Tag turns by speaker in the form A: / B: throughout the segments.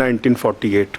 A: 1948।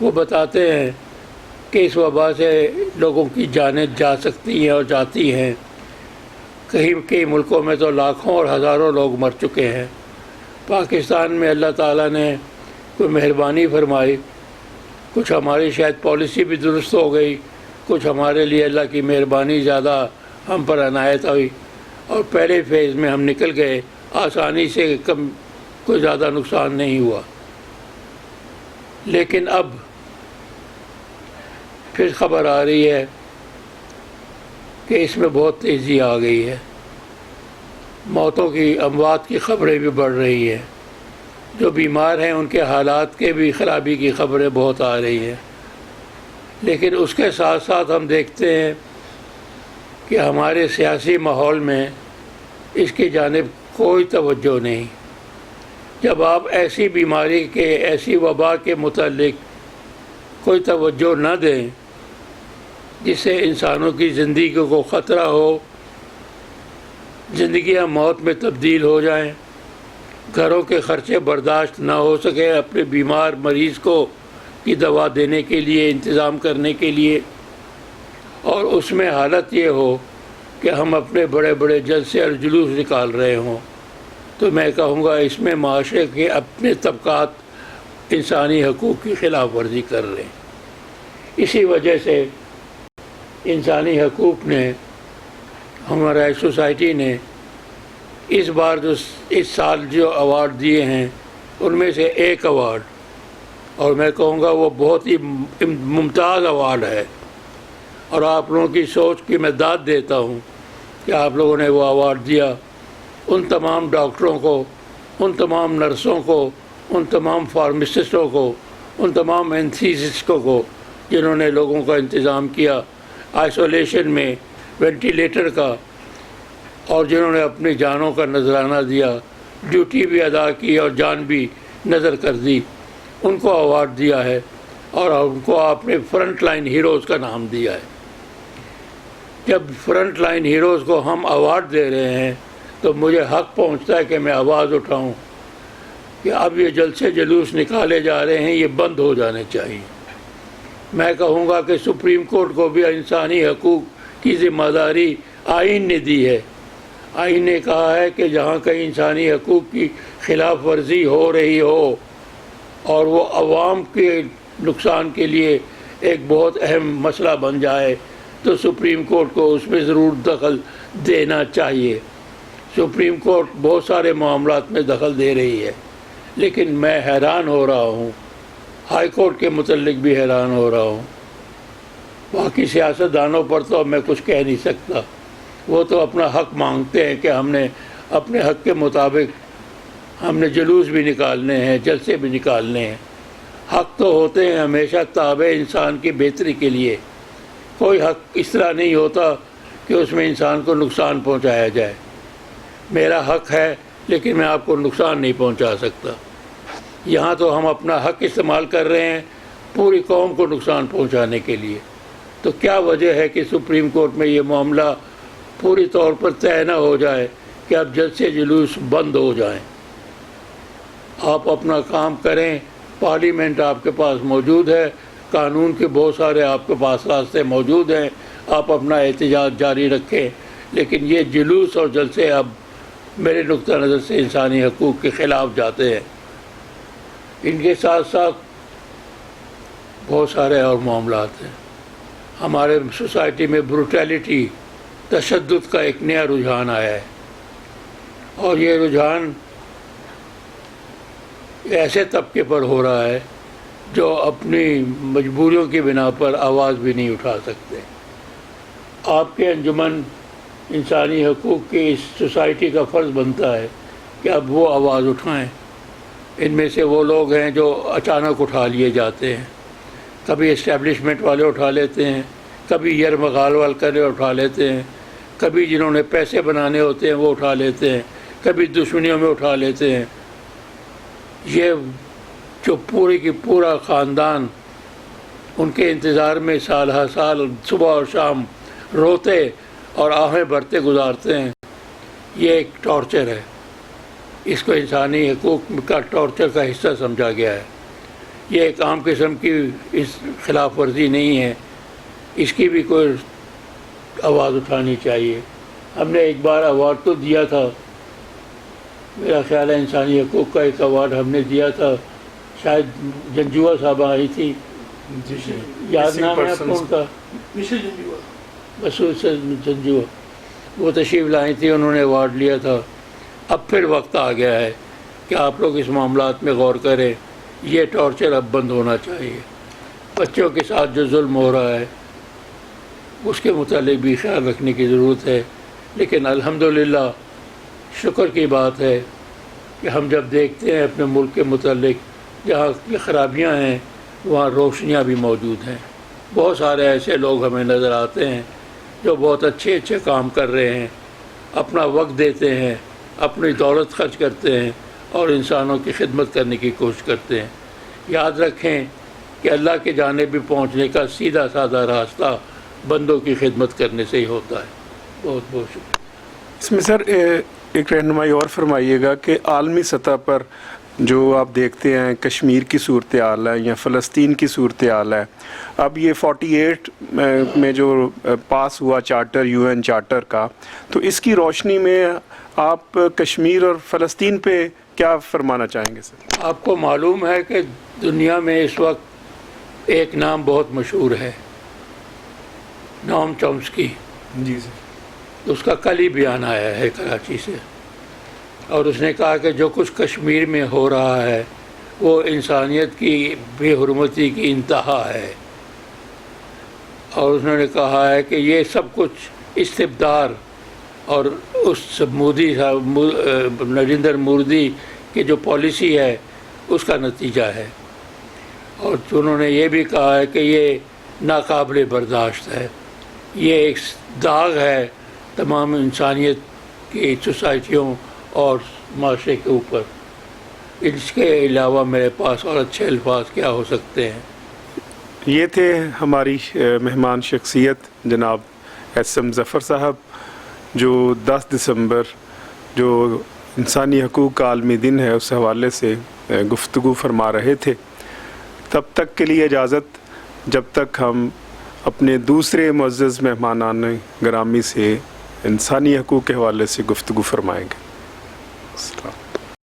B: وہ بتاتے ہیں کہ اس وبا سے لوگوں کی جانیں جا سکتی ہیں اور جاتی ہیں. کئی ملکوں میں تو لاکھوں اور ہزاروں لوگ مر چکے ہیں. پاکستان میں اللہ تعالیٰ نے کوئی مہربانی فرمائی، کچھ ہماری شاید پالیسی بھی درست ہو گئی، کچھ ہمارے لیے اللہ کی مہربانی زیادہ ہم پر عنایت ہوئی اور پہلے فیز میں ہم نکل گئے آسانی سے، کوئی زیادہ نقصان نہیں ہوا. لیکن اب پھر خبر آ رہی ہے کہ اس میں بہت تیزی آ گئی ہے، موتوں کی، اموات کی خبریں بھی بڑھ رہی ہیں، جو بیمار ہیں ان کے حالات کے بھی خرابی کی خبریں بہت آ رہی ہیں. لیکن اس کے ساتھ ساتھ ہم دیکھتے ہیں کہ ہمارے سیاسی ماحول میں اس کی جانب کوئی توجہ نہیں. جب آپ ایسی بیماری کے، ایسی وبا کے متعلق کوئی توجہ نہ دیں جس سے انسانوں کی زندگی کو خطرہ ہو، زندگیاں موت میں تبدیل ہو جائیں، گھروں کے خرچے برداشت نہ ہو سکے اپنے بیمار مریض کو کی دوا دینے کے لیے، انتظام کرنے کے لیے، اور اس میں حالت یہ ہو کہ ہم اپنے بڑے بڑے جلسے اور جلوس نکال رہے ہوں، تو میں کہوں گا اس میں معاشرے کے اپنے طبقات انسانی حقوق کی خلاف ورزی کر رہے ہیں. اسی وجہ سے انسانی حقوق نے، ہمارا سوسائٹی نے اس بار اس سال جو ایوارڈ دیے ہیں ان میں سے ایک ایوارڈ، اور میں کہوں گا وہ بہت ہی ممتاز ایوارڈ ہے، اور آپ لوگوں کی سوچ کی میں داد دیتا ہوں کہ آپ لوگوں نے وہ ایوارڈ دیا ان تمام ڈاکٹروں کو، ان تمام نرسوں کو، ان تمام فارماسسٹوں کو، ان تمام اینستھیسسٹوں کو جنہوں نے لوگوں کا انتظام کیا آئسولیشن میں، وینٹیلیٹر کا، اور جنہوں نے اپنی جانوں کا نذرانہ دیا، ڈیوٹی بھی ادا کی اور جان بھی نذر کر دی. ان کو ایوارڈ دیا ہے اور ان کو آپ نے فرنٹ لائن ہیروز کا نام دیا ہے. جب فرنٹ لائن ہیروز کو ہم ایوارڈ دے رہے ہیں تو مجھے حق پہنچتا ہے کہ میں آواز اٹھاؤں کہ اب یہ جلسے جلوس نکالے جا رہے ہیں، یہ بند ہو جانے چاہیے. میں کہوں گا کہ سپریم کورٹ کو بھی انسانی حقوق کی ذمہ داری آئین نے دی ہے. آئین نے کہا ہے کہ جہاں کہیں انسانی حقوق کی خلاف ورزی ہو رہی ہو اور وہ عوام کے نقصان کے لیے ایک بہت اہم مسئلہ بن جائے تو سپریم کورٹ کو اس میں ضرور دخل دینا چاہیے. سپریم کورٹ بہت سارے معاملات میں دخل دے رہی ہے، لیکن میں حیران ہو رہا ہوں، ہائی کورٹ کے متعلق بھی حیران ہو رہا ہوں. باقی سیاستدانوں پر تو میں کچھ کہہ نہیں سکتا، وہ تو اپنا حق مانگتے ہیں کہ ہم نے اپنے حق کے مطابق ہم نے جلوس بھی نکالنے ہیں، جلسے بھی نکالنے ہیں. حق تو ہوتے ہیں ہمیشہ تابع انسان کی بہتری کے لیے. کوئی حق اس طرح نہیں ہوتا کہ اس میں انسان کو نقصان پہنچایا جائے. میرا حق ہے لیکن میں آپ کو نقصان نہیں پہنچا سکتا. یہاں تو ہم اپنا حق استعمال کر رہے ہیں پوری قوم کو نقصان پہنچانے کے لیے. تو کیا وجہ ہے کہ سپریم کورٹ میں یہ معاملہ پوری طور پر طے نہ ہو جائے کہ اب جلسے جلوس بند ہو جائیں. آپ اپنا کام کریں، پارلیمنٹ آپ کے پاس موجود ہے، قانون کے بہت سارے آپ کے پاس راستے موجود ہیں، آپ اپنا احتجاج جاری رکھیں. لیکن یہ جلوس اور جلسے اب میرے نقطہ نظر سے انسانی حقوق کے خلاف جاتے ہیں. ان کے ساتھ ساتھ بہت سارے اور معاملات ہیں. ہمارے سوسائٹی میں بروٹیلٹی، تشدد کا ایک نیا رجحان آیا ہے، اور یہ رجحان ایسے طبقے پر ہو رہا ہے جو اپنی مجبوریوں کی بنا پر آواز بھی نہیں اٹھا سکتے. آپ کے انجمن انسانی حقوق کی اس سوسائٹی کا فرض بنتا ہے کہ اب وہ آواز اٹھائیں. ان میں سے وہ لوگ ہیں جو اچانک اٹھا لیے جاتے ہیں، کبھی اسٹیبلشمنٹ والے اٹھا لیتے ہیں، کبھی یرمغال والے اٹھا لیتے ہیں، کبھی جنہوں نے پیسے بنانے ہوتے ہیں وہ اٹھا لیتے ہیں، کبھی دشمنیوں میں اٹھا لیتے ہیں. یہ جو پوری کی پورا خاندان ان کے انتظار میں سال ہر سال صبح اور شام روتے اور آہیں بھرتے گزارتے ہیں، یہ ایک ٹارچر ہے. اس کو انسانی حقوق کا ٹارچر کا حصہ سمجھا گیا ہے. یہ ایک عام قسم کی اس خلاف ورزی نہیں ہے، اس کی بھی کوئی آواز اٹھانی چاہیے۔ ہم نے ایک بار ایوارڈ تو دیا تھا، میرا خیال ہے انسانی حقوق کا ایک ایوارڈ ہم نے دیا تھا، شاید جنجوا صاحبہ آئی تھی، یاد نام ہے آپ کو ان کا، مسعود جنجوا، وہ تشریف لائی تھی، انہوں نے ایوارڈ لیا تھا۔ اب پھر وقت آ گیا ہے کہ آپ لوگ اس معاملات میں غور کریں، یہ ٹارچر اب بند ہونا چاہیے۔ بچوں کے ساتھ جو ظلم ہو رہا ہے اس کے متعلق بھی خیال رکھنے کی ضرورت ہے، لیکن الحمدللہ شکر کی بات ہے کہ ہم جب دیکھتے ہیں اپنے ملک کے متعلق جہاں یہ خرابیاں ہیں وہاں روشنیاں بھی موجود ہیں۔ بہت سارے ایسے لوگ ہمیں نظر آتے ہیں جو بہت اچھے اچھے کام کر رہے ہیں، اپنا وقت دیتے ہیں، اپنی دولت خرچ کرتے ہیں اور انسانوں کی خدمت کرنے کی کوشش کرتے ہیں۔ یاد رکھیں کہ اللہ کی جانب بھی پہنچنے کا سیدھا سادہ راستہ بندوں کی خدمت کرنے سے ہی ہوتا ہے۔ بہت بہت شکریہ۔
A: اس میں سر ایک رہنمائی اور فرمائیے گا کہ عالمی سطح پر جو آپ دیکھتے ہیں کشمیر کی صورتحال ہے یا فلسطین کی صورتحال ہے، اب یہ 48 میں جو پاس ہوا چارٹر UN چارٹر کا، تو اس کی روشنی میں آپ کشمیر اور فلسطین پہ کیا فرمانا چاہیں گے سر؟
B: آپ کو معلوم ہے کہ دنیا میں اس وقت ایک نام بہت مشہور ہے، نوم چومسکی۔
A: جی سر۔
B: اس کا کل ہی بیان آیا ہے کراچی سے، اور اس نے کہا کہ جو کچھ کشمیر میں ہو رہا ہے وہ انسانیت کی بے حرمتی کی انتہا ہے، اور انہوں نے کہا ہے کہ یہ سب کچھ استبدار اور اس مودی صاحب نریندر مودی کی جو پالیسی ہے اس کا نتیجہ ہے، اور انہوں نے یہ بھی کہا ہے کہ یہ ناقابل برداشت ہے، یہ ایک داغ ہے تمام انسانیت کی سوسائٹیوں اور معاشرے کے اوپر۔ اس کے علاوہ میرے پاس اور اچھے الفاظ کیا ہو سکتے ہیں۔
A: یہ تھے ہماری مہمان شخصیت جناب SM ظفر صاحب، جو 10 دسمبر جو انسانی حقوق کا عالمی دن ہے اس حوالے سے گفتگو فرما رہے تھے۔ تب تک کے لیے اجازت، جب تک ہم اپنے دوسرے معزز مہمانان گرامی سے انسانی حقوق کے حوالے سے گفتگو فرمائیں گے۔ السلام۔